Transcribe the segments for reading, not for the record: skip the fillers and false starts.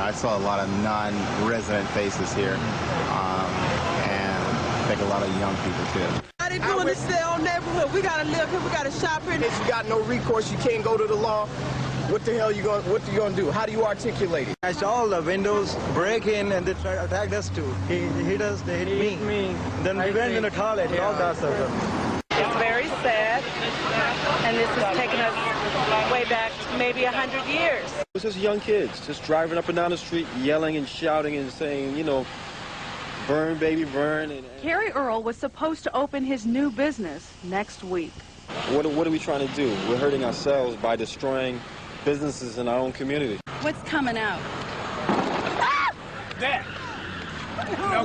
I saw a lot of non-resident faces here, and I think a lot of young people too. How they doing this cell neighborhood? We gotta live here. We gotta shop here. If you got no recourse, you can't go to the law. What the hell what you gonna do? How do you articulate it? I saw all the windows break in and they tried to attack us too. He hit us, they hit me. Then we went in the toilet, all that stuff. It's very sad, and this has taken us way back to maybe 100 years. It's just young kids just driving up and down the street, yelling and shouting and saying, you know, burn, baby, burn. Kerry Earl was supposed to open his new business next week. What are we trying to do? We're hurting ourselves by destroying businesses in our own community. What's coming out? That.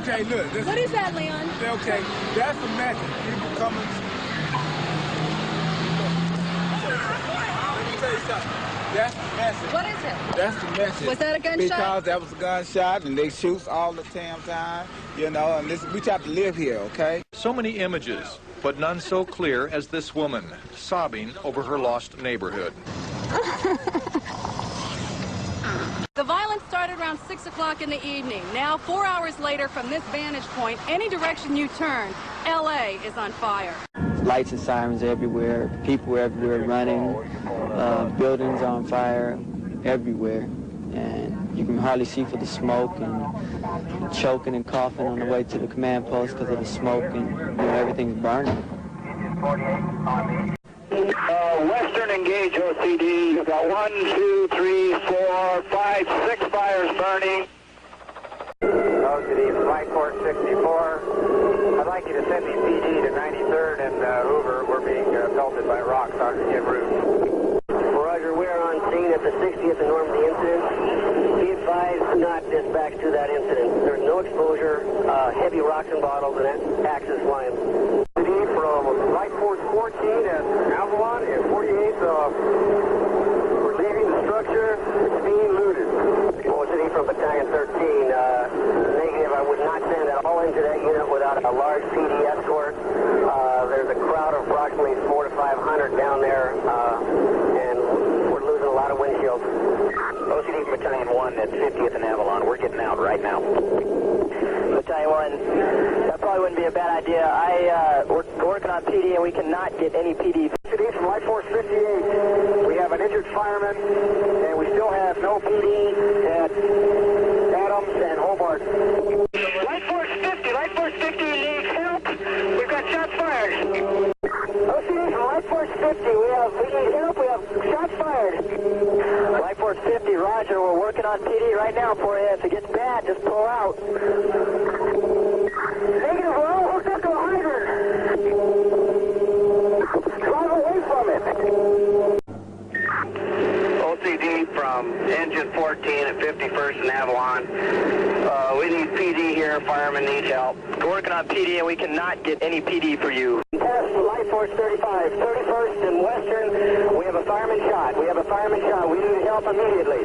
Okay, look. What is that, Leon? Okay, that's the message. People coming. Let me tell you something. That's the message. What is it? That's the message. Was that a gunshot? Because that was a gunshot, and they shoot all the damn time, you know, and we have to live here, okay? So many images, but none so clear as this woman, sobbing over her lost neighborhood. The violence started around 6 o'clock in the evening. Now, 4 hours later from this vantage point, any direction you turn, L.A. is on fire. Lights and sirens everywhere, people everywhere running, buildings on fire everywhere. And you can hardly see for the smoke and choking and coughing on the way to the command post because of the smoke and, you know, everything's burning. Western engage OCD. You've got 1, 2, 3, 4, 5, 6 fires burning. OCD, Flight Court 64. I'd like you to send me PD to 93rd and Hoover. We're being pelted by rocks on Jim Route. Roger, we're on scene at the 60th and Normandy incident. Be advised not dispatched to that incident. There's no exposure, heavy rocks and bottles, and that axis line. From Light Force 14 and Avalon and 48th, we're leaving the structure. It's being looted. OCD from Battalion 13, negative. I would not send at all into that unit without a large PD escort. There's a crowd of approximately 400 to 500 down there, and we're losing a lot of windshields. OCD from Battalion 1 at 50th and Avalon. We're getting out right now. Battalion 1, that probably wouldn't be a bad idea. We're working on PD and we cannot get any PD. PD from Light Force 58. We have an injured fireman and we still have no PD at Adams and Hobart. Light Force 50, Light Force 50 needs help. We've got shots fired. OCD from Light Force 50, we need help, we have shots fired. Light Force 50, roger, we're working on PD right now for you. If it gets bad, just pull out. Negative, we're all hooked up to a hydrant. Drive away from it. OCD from Engine 14 at 51st and Avalon. We need PD here. Firemen need help. We're working on PD and we cannot get any PD for you. Test Light Force 35, 31st and Western. We have a fireman shot. We need help immediately.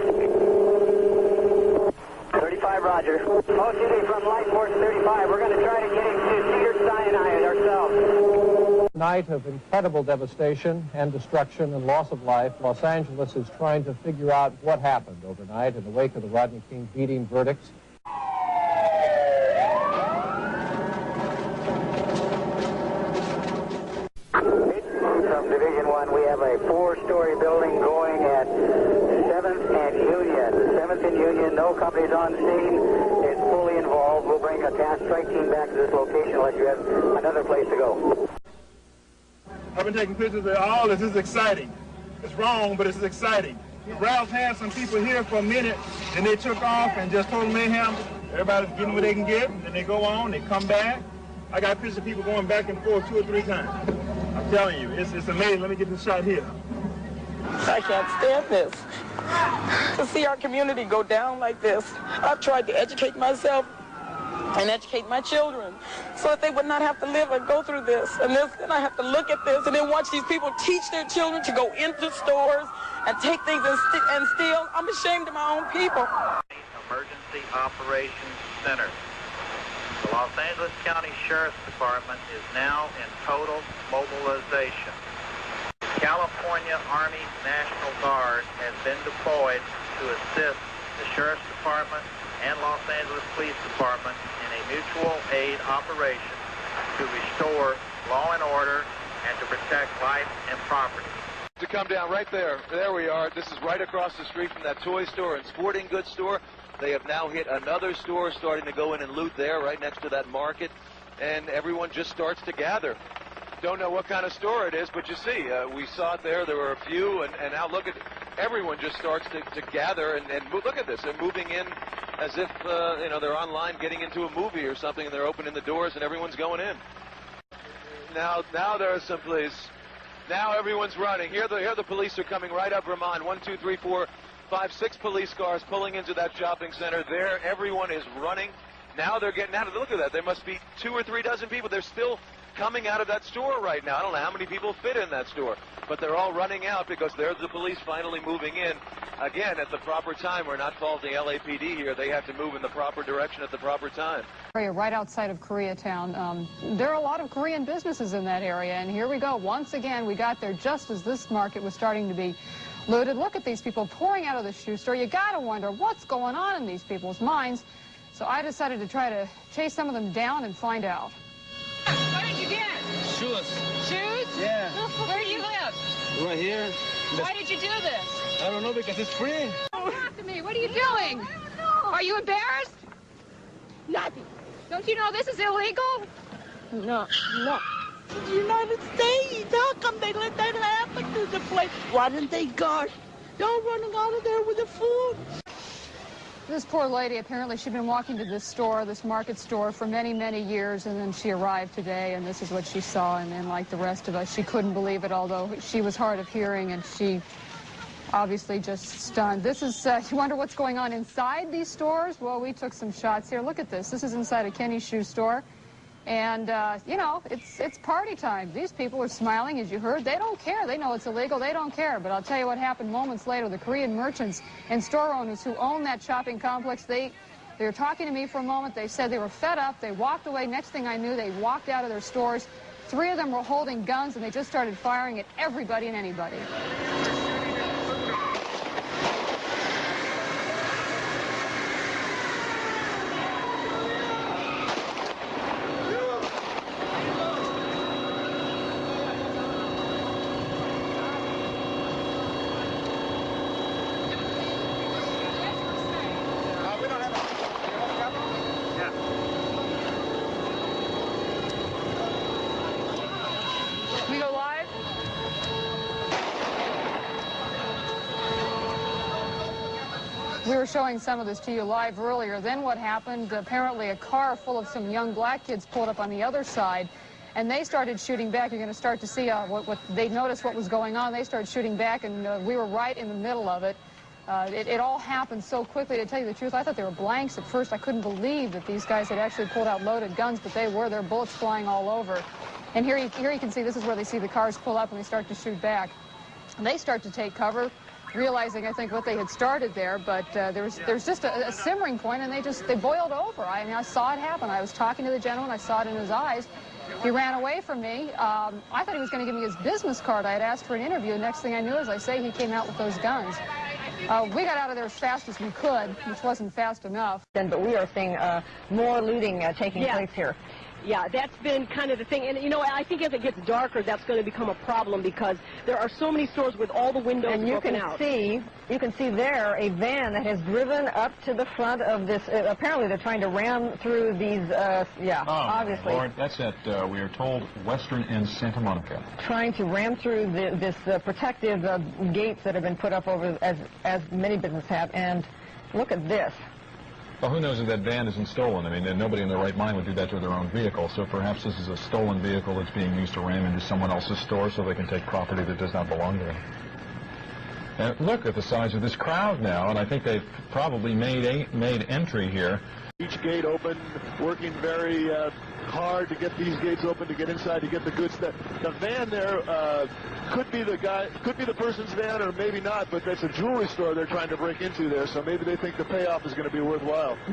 35, roger. OCD from Light Force 35. We're going to try to get him to Cedar Sinai ourselves. Night of incredible devastation and destruction and loss of life, Los Angeles is trying to figure out what happened overnight in the wake of the Rodney King beating verdicts. From Division 1, we have a 4-story building going at 7th and Union. 7th and Union, no companies on scene. It's fully involved. We'll bring a task strike team back to this location unless you have another place to go. I've been taking pictures of all this. This is exciting. It's wrong, but it's exciting. Ralph had some people here for a minute, then they took off and just total mayhem. Everybody's getting what they can get, then they go on, they come back. I got pictures of people going back and forth 2 or 3 times. I'm telling you, it's amazing. Let me get this shot here. I can't stand this. To see our community go down like this. I've tried to educate myself and educate my children so that they would not have to live and go through this. And then I have to look at this and then watch these people teach their children to go into stores and take things and steal. I'm ashamed of my own people. Emergency Operations Center. The Los Angeles County Sheriff's Department is now in total mobilization. The California Army National Guard has been deployed to assist the Sheriff's Department, and Los Angeles Police Department in a mutual aid operation to restore law and order and to protect life and property. To come down right there. There we are. This is right across the street from that toy store and sporting goods store. They have now hit another store, starting to go in and loot there right next to that market, and everyone just starts to gather. Don't know what kind of store it is, but you see, we saw it there. There were a few, and now look at everyone just starts to gather and look at this. They're moving in as if you know, they're online getting into a movie or something, and they're opening the doors and everyone's going in. Now there are some police. Now everyone's running. Here the police are coming right up Vermont. 1, 2, 3, 4, 5, 6 police cars pulling into that shopping center. There, everyone is running. Now they're getting out of it. Look at that. There must be 2 or 3 dozen people. They're still coming out of that store right now. I don't know how many people fit in that store, but they're all running out because there's the police finally moving in. Again, at the proper time. We're not faulting LAPD here. They have to move in the proper direction at the proper time. Right outside of Koreatown. There are a lot of Korean businesses in that area, and here we go. Once again, we got there just as this market was starting to be looted. Look at these people pouring out of the shoe store. You gotta wonder what's going on in these people's minds. So I decided to try to chase some of them down and find out. What did you get? Shoes. Shoes? Yeah. Where do you live? Right here. Why did you do this? I don't know, because it's free. Talk to me. What are you doing? Are you embarrassed? Nothing. Don't you know this is illegal? No. The United States, how come they let that happen to the place? Why didn't they guard? Y'all running out of there with the food. This poor lady, apparently she'd been walking to this store, this market store, for many, many years, and then she arrived today, and this is what she saw, and like the rest of us, she couldn't believe it, although she was hard of hearing, and she obviously just stunned. This is, you wonder what's going on inside these stores? Well, we took some shots here. Look at this. This is inside a Kenny's shoe store. And, you know, it's party time. These people are smiling, as you heard. They don't care. They know it's illegal. They don't care. But I'll tell you what happened moments later. The Korean merchants and store owners who own that shopping complex, they were talking to me for a moment. They said they were fed up. They walked away. Next thing I knew, they walked out of their stores. 3 of them were holding guns, and they just started firing at everybody and anybody. We go live? We were showing some of this to you live earlier. Then what happened, apparently a car full of some young black kids pulled up on the other side, and they started shooting back. You're going to start to see what they noticed what was going on. They started shooting back, and we were right in the middle of it. It all happened so quickly. To tell you the truth, I thought they were blanks at first. I couldn't believe that these guys had actually pulled out loaded guns, but they were. There were bullets flying all over. And here you can see, this is where they see the cars pull up and they start to shoot back. And they start to take cover, realizing, I think, what they had started there, but there's just a simmering point, and they boiled over. I mean, I saw it happen. I was talking to the gentleman. I saw it in his eyes. He ran away from me. I thought he was going to give me his business card. I had asked for an interview. Next thing I knew, as I say, he came out with those guns. We got out of there as fast as we could, which wasn't fast enough. But we are seeing more looting taking place here. Yeah, that's been kind of the thing. And, you know, I think as it gets darker, that's going to become a problem because there are so many stores with all the windows broken out. And you can see there a van that has driven up to the front of this. Apparently, they're trying to ram through these, obviously. Lord, that's at, we are told, Western and Santa Monica. Trying to ram through this protective gates that have been put up over, as many businesses have. And look at this. Well, who knows if that van isn't stolen? I mean, nobody in their right mind would do that to their own vehicle. So perhaps this is a stolen vehicle that's being used to ram into someone else's store so they can take property that does not belong to them. And look at the size of this crowd now, and I think they've probably made entry here. Each gate open, working very hard to get these gates open, to get inside, to get the goods. The van there could be the person's van, or maybe not, but that's a jewelry store they're trying to break into there, so maybe they think the payoff is going to be worthwhile.